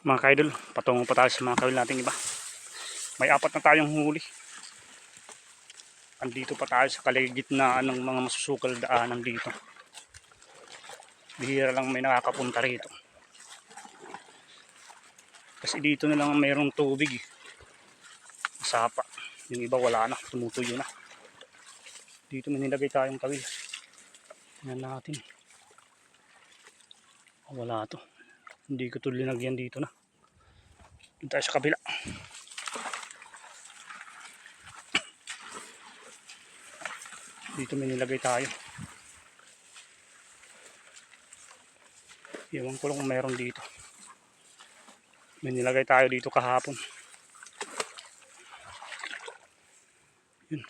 Mga kaidol, patungo pa tayo sa mga kawil nating iba. May 4 na tayong huli. Andito pa tayo sa kaligitnaan ng mga masusukal daanan dito. Bihira lang may nakakapunta rito. Kasi dito na lang mayroong tubig. Masapa. Yung iba wala na, tumutuyo na. Dito may nilagay tayong kawil. Tingnan natin. Wala to. Hindi ko ito linagyan dito na. Dito tayo sa kabila. Dito may nilagay tayo. Iwan ko lang kung meron dito. May nilagay tayo dito kahapon. Yun.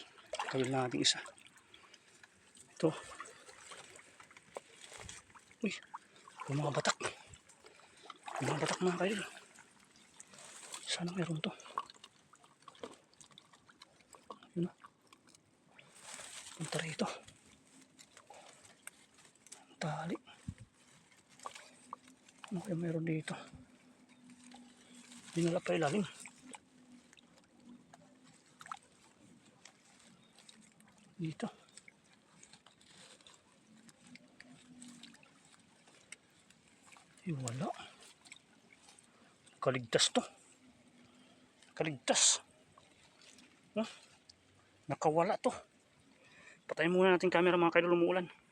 Kawil natin isa. Ito. Uy. Yung mga batak. Yung mga batak mga kaidol. Sana meron to. Yun na. Punta rito. Tali. Ano kaya meron dito? Dinala pa ilalim. Dito. Wala. Kaligtas to. Kaligtas. Nakawala to. Patayin muna natin camera mga kaidol, umuulan.